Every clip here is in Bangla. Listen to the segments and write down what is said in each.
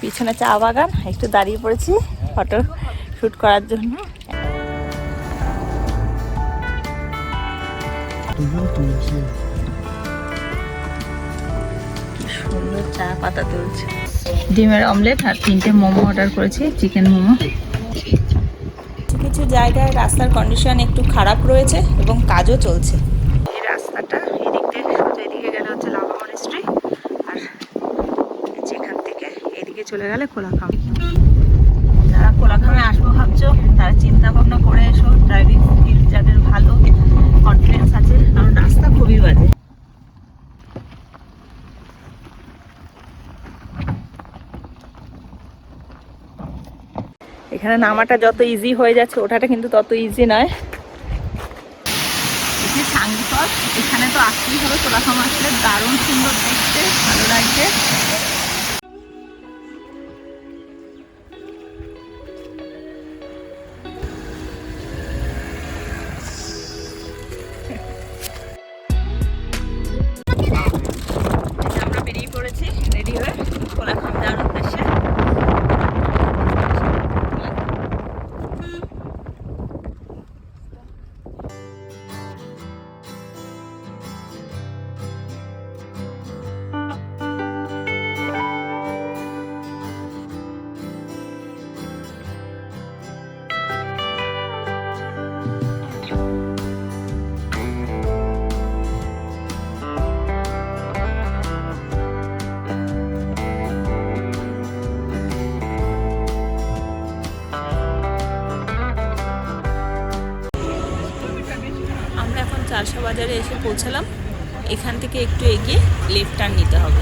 পিছনে চা বাগান, একটু দাঁড়িয়ে পড়েছি ফটো শুট করার জন্য। সুন্দর চা পাতা তুলছে। ডিমের অমলেট আর 3টে মোমো অর্ডার করেছি, চিকেন মোমো। কিছু কিছু জায়গায় রাস্তার কন্ডিশন একটু খারাপ রয়েছে এবং কাজও চলছে। এই রাস্তাটা এদিকে গেলে হচ্ছে লাভা মনেস্ট্রি, আর যেখান থেকে এদিকে চলে গেলে কোলাখাম। যারা কোলাখামে আসবো ভাবছো তারা চিন্তা ভাবনা করে এসো। ড্রাইভিং স্কিল যাদের ভালো, কনফিডেন্স আছে, কারণ রাস্তা খুবই বাজে। এখানে নামাটা যত ইজি হয়ে যাচ্ছে, ওঠাটা কিন্তু তত ইজি নয়। সাংফল, এখানে তো আসতেই হবে। কোলাখাম আসলে দারুণ সুন্দর দেখতে, ভালো লাগছে। আমরা বেরিয়ে পড়েছি রেডি হয়ে কোলাখাম যাওয়ার উদ্দেশ্যে। চারশো বাজারে এসে পৌঁছালাম। এখান থেকে একটু এগিয়ে লেফট টার্ন নিতে হবে।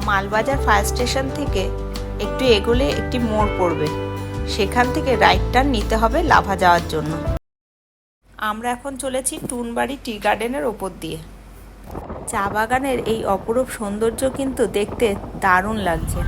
মালবাজার ফায়ার স্টেশন থেকে একটু এগোলে একটি মোড় পড়বে, সেখান থেকে রাইট টার্ন নিতে হবে লাভা যাওয়ার জন্য। আমরা এখন চলেছি টুনবাড়ি টি গার্ডেনের ওপর দিয়ে। চা বাগানের এই অপরূপ সৌন্দর্য কিন্তু দেখতে দারুণ লাগছে।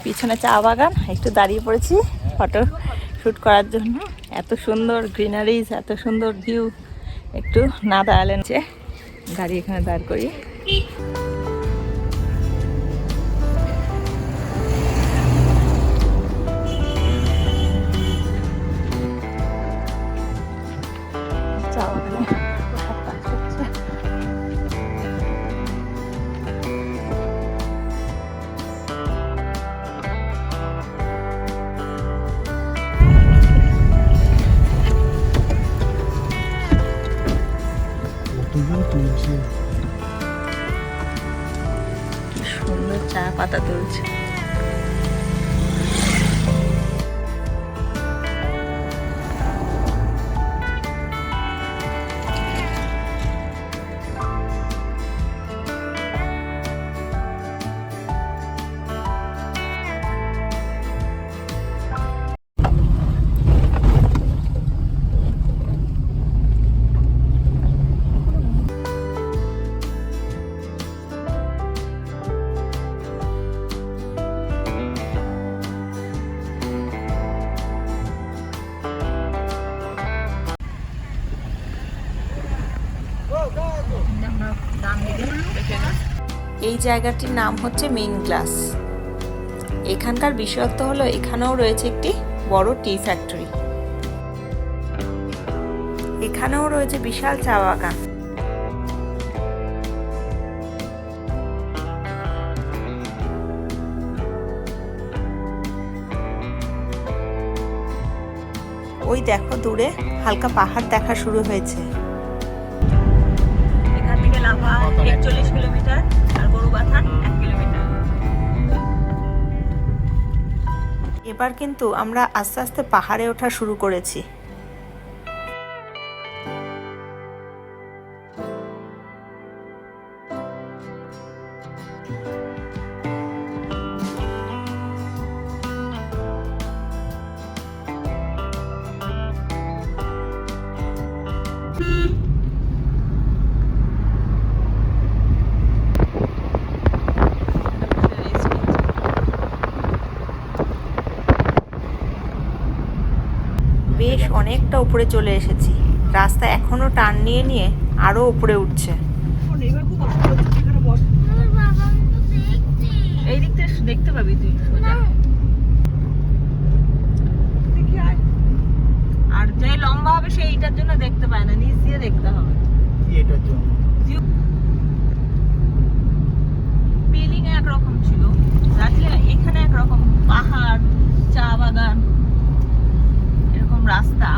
পিছনে চা বাগান, একটু দাঁড়িয়ে পড়েছি ফটো শ্যুট করার জন্য। এত সুন্দর গ্রিনারিজ, এত সুন্দর ভিউ, একটু না দাঁড়ালে নিচে গাড়ি এখানে দাঁড় করি। চা বাগানে সুন্দর চা পাতা তুলছে। এই জায়গাটির নাম হচ্ছে মেইন গ্লাস। এখানকার বিশেষত্ব হলো এখানেও রয়েছে একটি বড় টি ফ্যাক্টরি। এখানেও রয়েছে বিশাল চা বাগান। ওই দেখো দূরে হালকা পাহাড় দেখা শুরু হয়েছে। এখান থেকে লাভা 41 কিলোমিটার। এবার কিন্তু আমরা আস্তে আস্তে পাহাড়ে ওঠা শুরু করেছি। বেশ অনেকটা উপরে চলে এসেছি। রাস্তা এখনো টার্ন নিয়ে নিয়ে আরো উপরে উঠছে। এই দিক থেকে দেখতে পাবি তুই সোজা। আর যাই লম্বা হবে সে এইটার জন্য দেখতে পায় না, নিচ দিয়ে দেখতে হবে এটার জন্য। বিল্ডিং একরকম ছিল, এখানে একরকম পাহাড়, চা বাগান, এরকম রাস্তা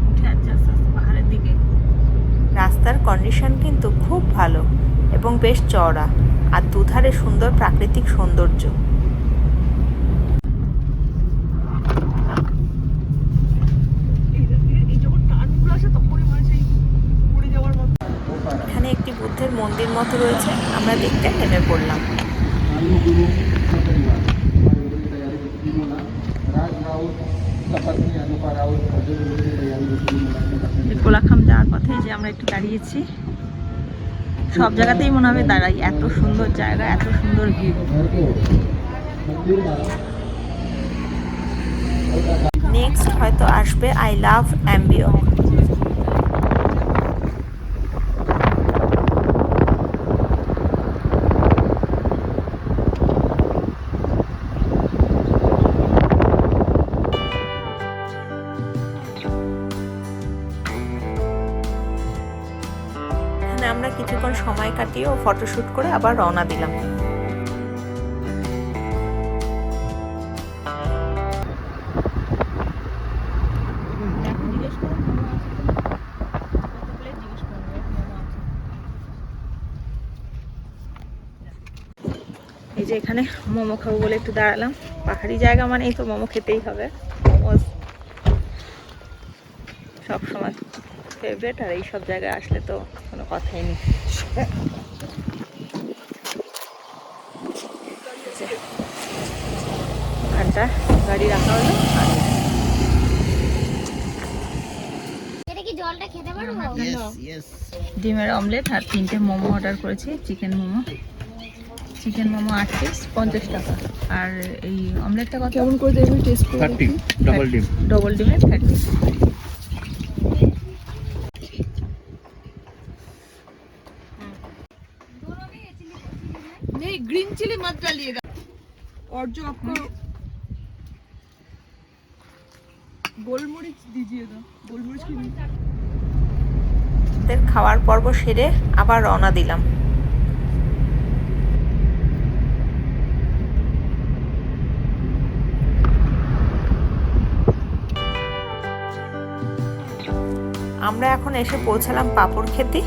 উঠে যাচ্ছে আস্তে আস্তে পাহাড়ের দিকে। রাস্তার কন্ডিশন কিন্তু খুব ভালো এবং বেশ চওড়া, আর দুধারে সুন্দর প্রাকৃতিক সৌন্দর্য। এখানে একটি বুদ্ধের মন্দির মতো রয়েছে, আমরা দেখতে নেমে পড়লাম। কোলাখাম যাওয়ার পথে যে আমরা একটু দাঁড়িয়েছি, সব জায়গাতেই মনে হবে দাঁড়াই, এত সুন্দর জায়গা, এত সুন্দর ভিউ। নেক্সট হয়তো আসবে আই লাভ অ্যাম্বিয়ন। আমরা কিছুক্ষণ সময় কাটিয়ে ও ফটোশুট করে আবার রওনা দিলাম। এই যে এখানে মোমো খাবো বলে একটু দাঁড়ালাম। পাহাড়ি জায়গা মানেই তো মোমো খেতেই হবে, মোমোজ সবসময় ফেভারিট, আর এইসব জায়গায় আসলে তো কোনো কথাই নেই। ঘন্টা গাড়ি রাখা হলো। ডিমের অমলেট আর 3টে মোমো অর্ডার করেছি, chicken momo. Chicken momo 8 piece 50 টাকা, আর এই অমলেটটা কত? কেমন করে দেবেন টেস্ট করে? 30 ডাবল ডিম, ডাবল ডিমের 30। नहीं ग्रीन चिली मत डालिएगा, और जो आपको गोलमरिच दीजिएगा, गोलमरिच की। খাওয়ার পর্ব সেরে আবার রওনা দিলাম। আমরা এখন এসে পৌঁছালাম পাপড় খেতে।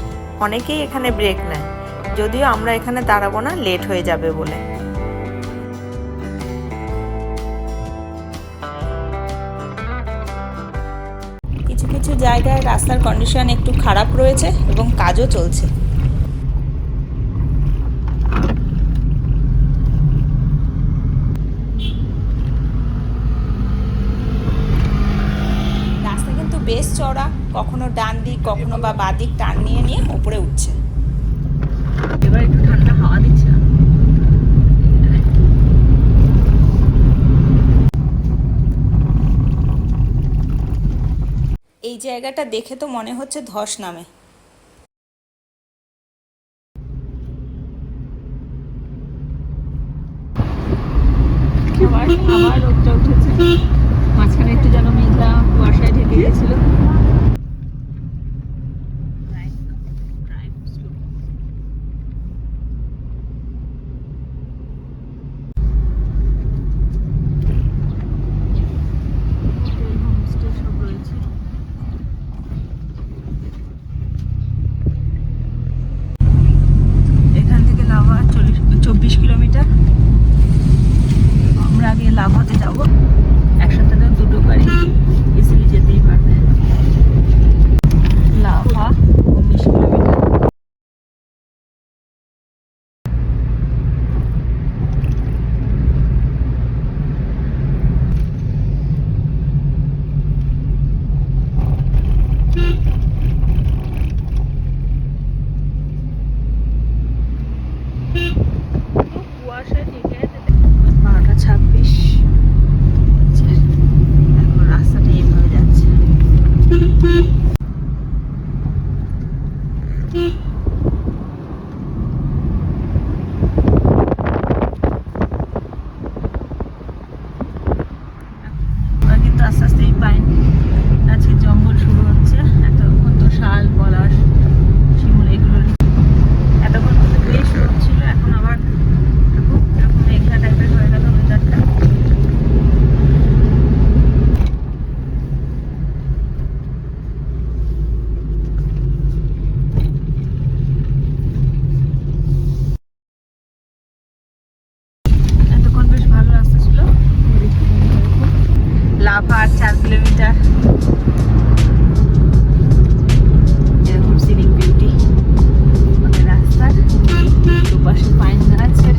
অনেকেই এখানে ব্রেক নেয়, যদিও আমরা এখানে দাঁড়াবো না, লেট হয়ে যাবে বলে। কিছু কিছু জায়গায় রাস্তার কন্ডিশন একটু খারাপ রয়েছে এবং কাজও চলছে। রাস্তা কিন্তু বেশ চওড়া, কখনো ডান দিক কখনো বা বাঁ দিক টার্ন নিয়ে নিয়ে উপরে উঠছে। এবার একটু ঠান্ডা হাওয়া দিচ্ছে। এই জায়গাটা দেখে তো মনে হচ্ছে ধস নামে। আবার রোদটা উঠেছে, মাঝখানে একটু যেন মেঘলা কুয়াশায় ঢেকে গেছিল। এখান থেকে লাভা 24 কিলোমিটার। আমরা আগে লাভা কিলোমিটার। এরকম সিনিক বিউটি রাস্তার দুপাশে পাইন গাছের।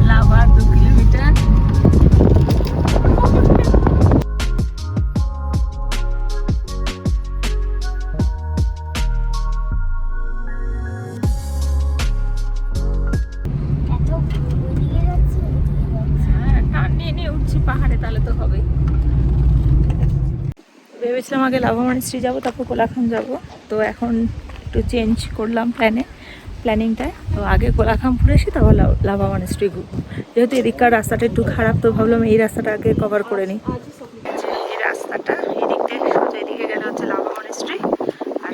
লাভার 2 কিলোমিটার। টান নিয়ে নিয়ে উঠছি পাহাড়ে, তাহলে তো হবে। ভেবেছিলাম আগে লাভা মনেস্ট্রি যাবো, তারপর কোলাখাম যাব। তো এখন একটু চেঞ্জ করলাম প্ল্যানিংটায়। তো আগে কোলাখাম ঘুরে এসে তারপর লাভা মনেস্ট্রি ঘুরবো। যেহেতু এদিককার রাস্তাটা একটু খারাপ, তো ভাবলাম এই রাস্তাটা আগে কভার করে নিই। এই রাস্তাটা এদিক থেকে এদিকে গেলে হচ্ছে লাভা মনেস্ট্রি, আর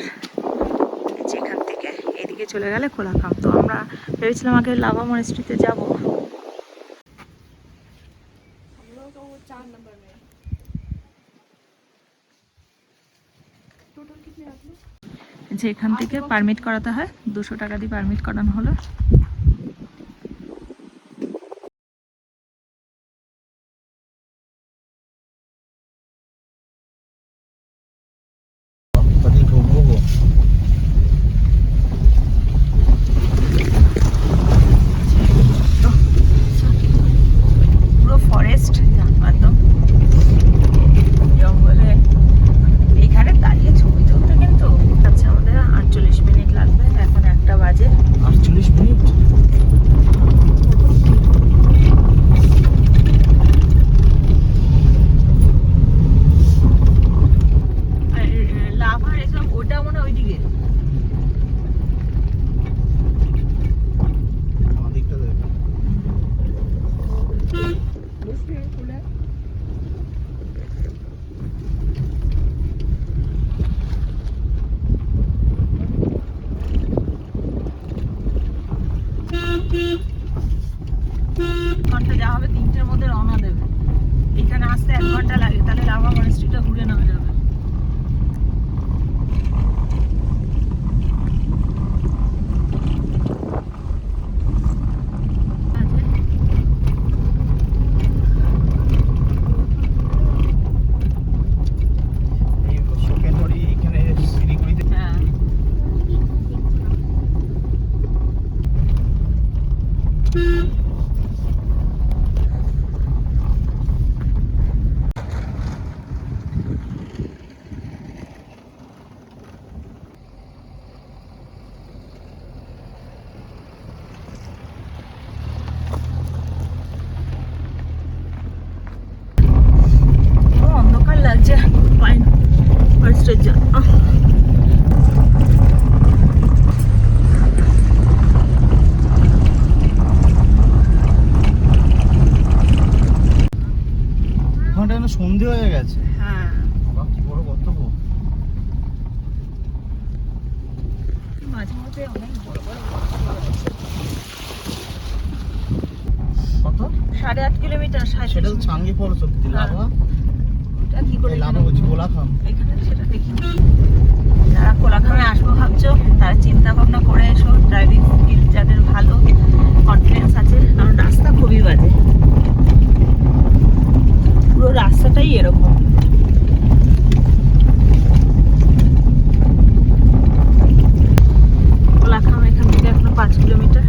যেখান থেকে এদিকে চলে গেলে কোলাখাম। তো আমরা ভেবেছিলাম আগে লাভা মনেস্ট্রিতে যাবো। যেখান থেকে পারমিট করাতে হয়, 200 টাকা দিয়ে পারমিট করানো হলো। পুরো ফরেস্ট একদম জঙ্গলে। এখানে দাঁড়িয়ে ছবি তুলতে কিন্তু আচ্ছা আমাদের 48 মিনিট লাগবে। এখন 1টা বাজে। 48 মিনিট? লাভার এসব ওটা মনে ওইদিকে। আমাদিকটা দেখ। ঘন্টা যাওয়া হবে, 3টের মধ্যে রওনা দেবে। এখানে আসতে 1 ঘন্টা লাগে, তাহলে লাভা মনেস্ট্রিটা ঘুরে নেওয়া যাবে। এই সেকেন্ডারি এখানে শিলিগুড়িতে। হ্যাঁ, পুরো অন্ধকার লাগছে পাইন ফরেস্টের জন্য। ওখানটা যেন সন্ধে হয়ে গেছে। হ্যাঁ, বাবা কি বড় গর্তব্য। মাঝে মধ্যে অনেক বড় বড় কত? 8.5 কিলোমিটার। সেটা তো চাঙ্গি ফলস অব্দি। লাভা? এটা কি করে লাভা বলছি কোলাখাম। এখানে সেটা দেখি। যারা কোলাখামে আসবো ভাবছো, তারা চিন্তা ভাবনা করে এসো। ড্রাইভিং স্কিল যাদের ভালো, কনফিডেন্স আছে, কারণ রাস্তা খুবই বাজে। পুরো রাস্তাটাই এরকম। কোলাখাম এখান থেকে এখনো 5 কিলোমিটার।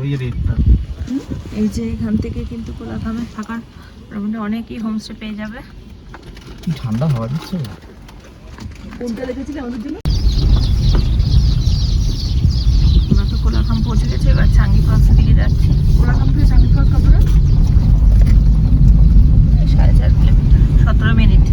ওই যে রেটটা। এই যে এখান থেকে কিন্তু কোলাঘামে থাকার মোটামুটি অনেকই হোমস্টে পেয়ে যাবে। কি ঠান্ডা হাওয়া দিচ্ছে। কোনটা রেখেছিলে আমাদের জন্য? আমরা তো কোলাঘাম পৌঁছে গেছি, এবার চাঙ্গি ফলসের দিকে যাচ্ছি। কোলাঘাম থেকে চাঙ্গি ফলস কত দূর? 4.5 কিলোমিটার, 17 মিনিট।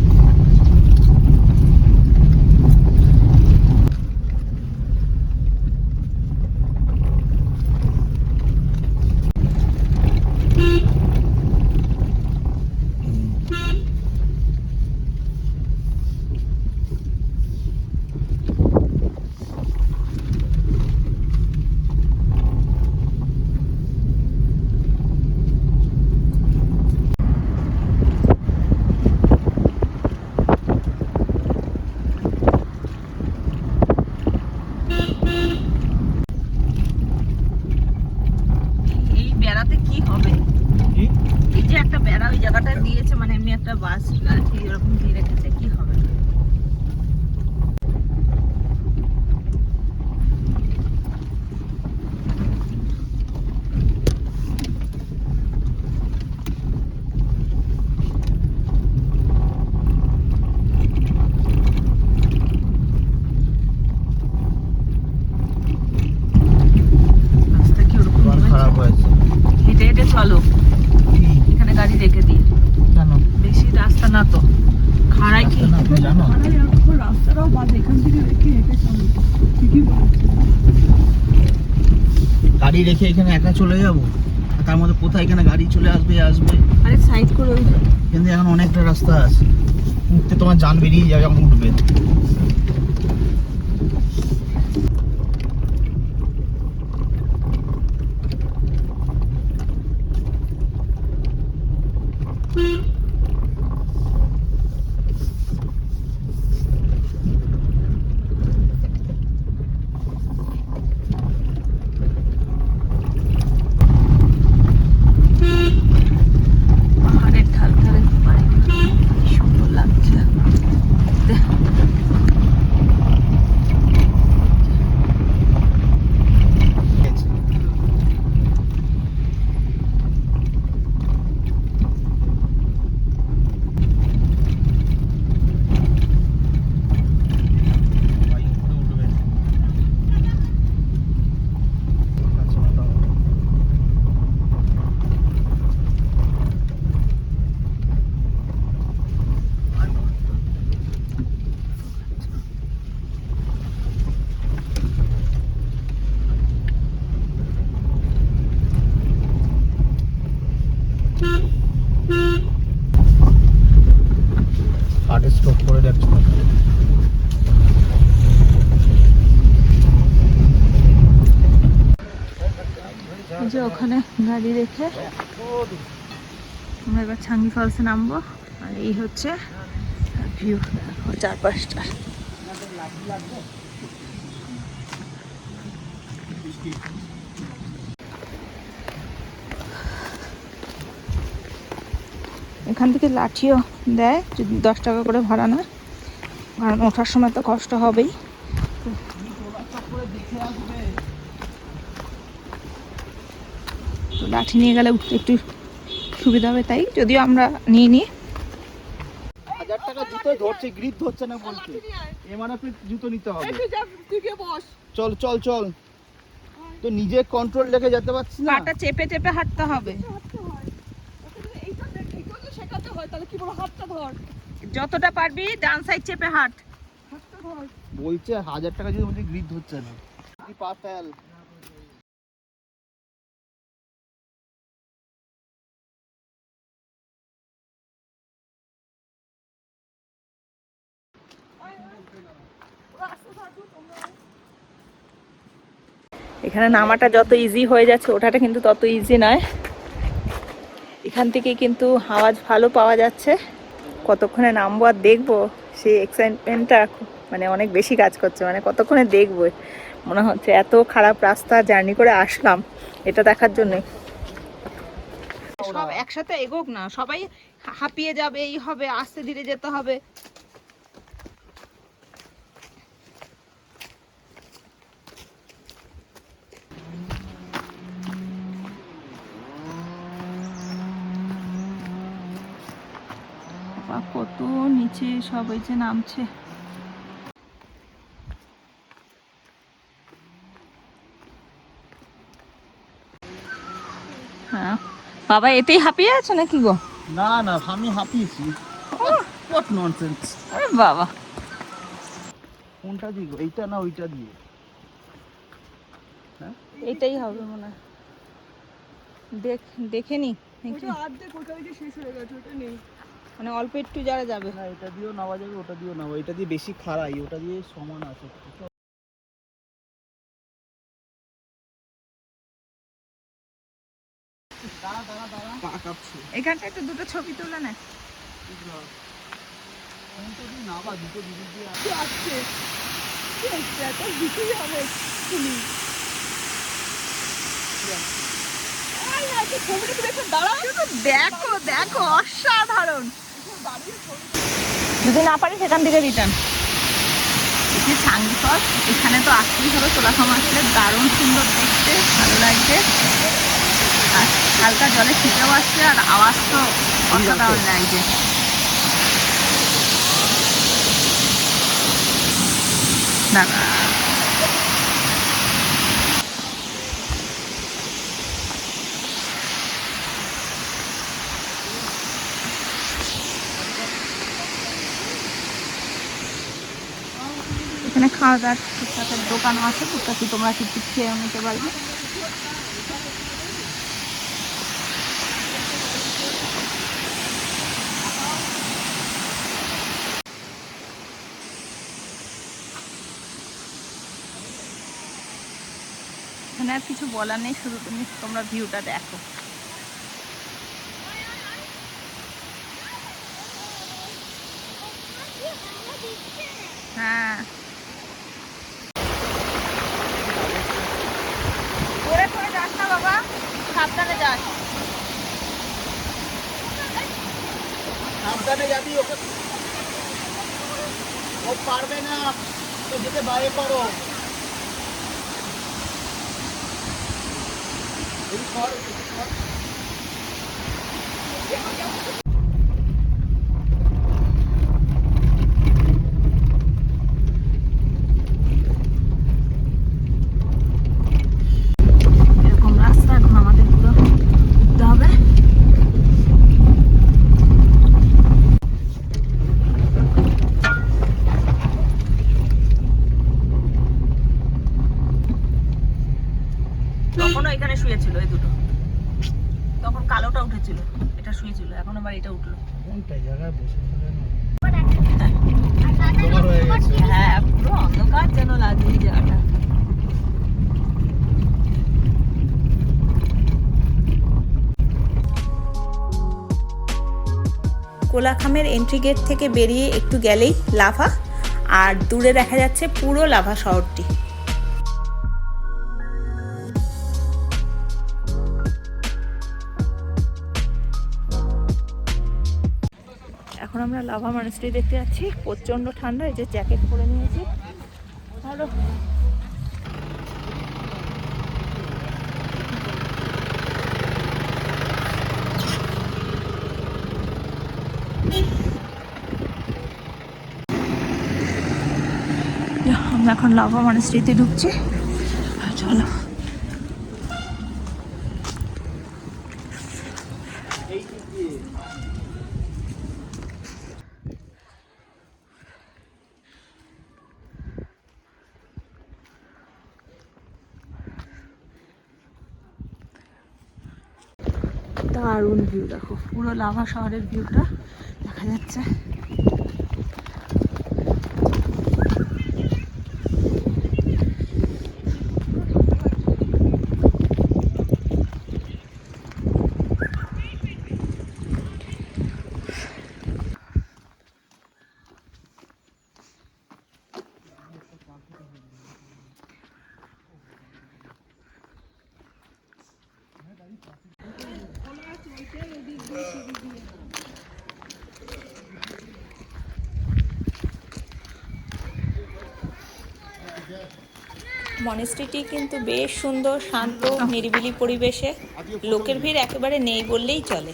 এই বেড়াতে কি হবে? কি? এই যে একটা বেড়া ওই জায়গাটা দিয়েছে, মানে এমনি একটা বাস গাড়ি এরকম দিয়ে রেখেছে, কি হবে? রাস্তা কি ওরকম তোমার খারাপ হয়েছে। হেঁটে হেঁটে চলো, এখানে গাড়ি রেখে দিই। কেন? বেশি রাস্তা না তো, খাড়াই কি? রাস্তা না, তুমি জানো? রাস্তাটাও বাদ, এখান থেকে রেখে হেঁটে চলো, ঠিকই বলেছে। গাড়ি রেখে এখানে একা চলে যাবো, আর তার মধ্যে কোথায় এখানে গাড়ি চলে আসবে আসবে। আরে সাইড করে কিন্তু এখন অনেকটা রাস্তা আছে, উঠতে তোমার জান বেরিয়ে যাবে যখন উঠবে। পাহাড়ের ঢাল ঢালে বাড়িগুলো কি সুন্দর লাগছে। হার্টে স্ট্রোক করে যাচ্ছে। এই যে ওখানে গাড়ি রেখে আমরা এবার ছাঙ্গি ফলসে নামবো। আর এই হচ্ছে ভিউ চারপাশটা। এখান থেকে লাঠিও দেয়, যদি 10 টাকা করে ভাড়া না, কারণ ওঠার সময় তো কষ্ট হবেই। তো লাঠি নিয়ে গেলে উঠতে একটু সুবিধা হবে, তাই যদিও আমরা নিয়ে নিই। 1000 টাকা জুতোই ধরছে, গ্রিপ ধরছে না বলতে। এমআরএফ জুতো নিতে হবে। চল চল চল, তো নিজে কন্ট্রোল রেখে যেতে পারছিস না। পাটা চেপে চেপে হাঁটতে হবে। যতটা পারবি ডান সাইড চেপে হাঁট। বলছে 1000 টাকা যদি বলছে গ্রিপ ধরছে না। কি পা ফেল। এখানে নামাটা যত ইজি হয়ে যাচ্ছে, ওঠাটা কিন্তু তত ইজি নয়। এখান থেকে কিন্তু আওয়াজ ভালো পাওয়া যাচ্ছে। কতক্ষণে নামবো আর দেখবো, সেই এক্সাইটমেন্টটা মানে অনেক বেশি কাজ করছে। মানে কতক্ষণে দেখবো মনে হচ্ছে, এত খারাপ রাস্তা জার্নি করে আসলাম এটা দেখার জন্যই। সব একসাথে এগোক না, সবাই হাঁপিয়ে যাবে, এই হবে, আস্তে ধীরে যেতে হবে। বাবা কত নিচে সব এই যে নামছে। হ্যাঁ বাবা এতেই হাঁপিয়ে আছে নাকি গো? না না আমি হাঁপিয়েছি। What nonsense. আরে বাবা কোনটা দিয়ে গো? এইটা না ওইটা দিয়ে? হ্যাঁ এটাই হবে মনে হয়। দেখে নি শেষ হয়ে গেছে, ওটা নেই। মানে অল্প একটু যারা যাবে। না এটা দিয়েও নেওয়া যাবে, ওটা দিয়েও নেওয়া, এটা দিয়ে বেশি খাড়াই, ওটা দিয়ে সমান আছে। দাঁড়া দাঁড়া দাঁড়া, পা কাঁপছে। এখানটা একটু দুটো ছবি তুলে নে। কোনটা দিয়ে নাবা? দুটো দিদি দিয়ে আসছে এত দিতেই হবে তুমি। ছবিটা তুমি একটু দাঁড়াও, দেখো দেখো অসাধারণ। যদি না পারি সেখান থেকে রিটার্ন। এখানে চাঙ্গি ফলস, এখানে তো আসতেই হবে। তোলাখামা আসলে দারুণ সুন্দর দেখতে, ভালো লাগছে। আর হালকা জলে ছিটেও আসছে, আর আওয়াজ তো অসাধারণ লাগছে। দাঁড়া এখানে খাওয়া দাওয়ার টুকটাকের দোকানও আছে, টুকটাকি তোমরা কিছু খেয়েও নিতে পারবে। এখানে আর কিছু বলার নেই, শুধু তোমরা ভিউটা দেখো। হ্যাঁ করে করে যাস না বাবা, সাবধানে যাস। সাবধানে যাবি, ওকে ও পারবে না তো যেতে বাইরে করো। এই কর, এই কর। এরকম রাস্তা এখন আমাদের পুরো ঘুরতে হবে। তখনও এখানে শুয়েছিল এই দুটো, তখন কালোটা উঠেছিল, এটা শুয়েছিল, এখন আবার এটা উঠলো। কোনটা জায়গায় বসে তোমার হয়ে গেছে। হ্যাঁ পুরো অন্ধকার যেন লাগে এই জায়গাটা। কোলাখামের এন্ট্রি গেট থেকে বেরিয়ে একটু গেলেই লাভা, আর দূরে দেখা যাচ্ছে পুরো লাভা শহরটি। এখন আমরা লাভা মনেস্ট্রি দেখতে যাচ্ছি। প্রচন্ড ঠান্ডা, এই যে জ্যাকেট পরে নিয়েছি। আরো আমরা এখন লাভা মনেস্ট্রিতে ঢুকছি। চলো দারুণ ভিউ, দেখো পুরো লাভা শহরের ভিউটা দেখা যাচ্ছে। মনেস্ট্রিটি কিন্তু বেশ সুন্দর, শান্ত, নিরিবিলি পরিবেশে। লোকের ভিড় একেবারে নেই বললেই চলে।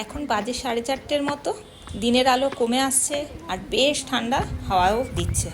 এখন বাজে 4:30 মতো, দিনের আলো কমে আসছে আর বেশ ঠান্ডা হাওয়াও দিচ্ছে।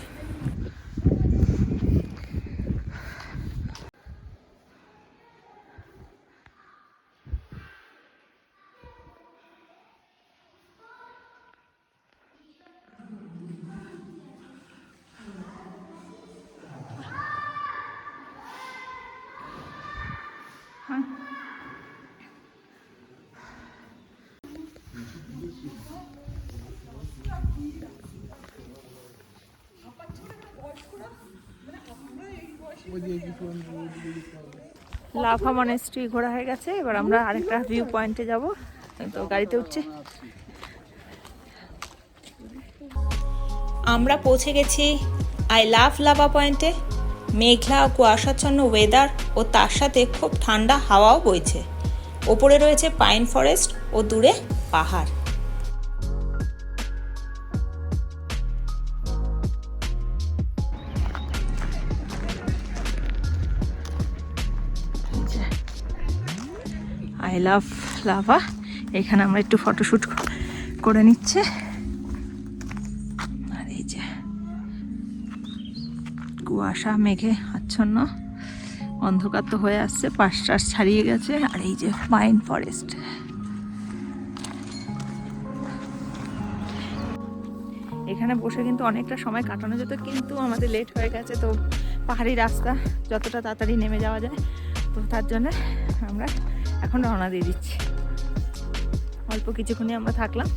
লাভা মনেস্ট্রি ঘোরা হয়ে গেছে, এবার আমরা আরেকটা ভিউ পয়েন্টে যাব। তো গাড়িতে উঠছি। আমরা পৌঁছে গেছি আই লাভ লাভা পয়েন্টে। মেঘলা ও কুয়াশাচ্ছন্ন ওয়েদার ও তার সাথে খুব ঠান্ডা হাওয়াও বইছে। ওপরে রয়েছে পাইন ফরেস্ট ও দূরে পাহাড়। আই লাভ লাভা, এখানে আমরা একটু ফটোশ্যুট করে নিচ্ছে। আর এই যে কুয়াশা মেঘে আচ্ছন্ন, অন্ধকার তো হয়ে আসছে, পাশ ছাড়িয়ে গেছে। আর এই যে পাইন ফরেস্ট। এখানে বসে কিন্তু অনেকটা সময় কাটানো যেত, কিন্তু আমাদের লেট হয়ে গেছে। তো পাহাড়ি রাস্তা, যতটা তাড়াতাড়ি নেমে যাওয়া যায়, তো তার জন্য আমরা এখন রওনা দিয়ে দিচ্ছি। অল্প কিছুক্ষণই আমরা থাকলাম।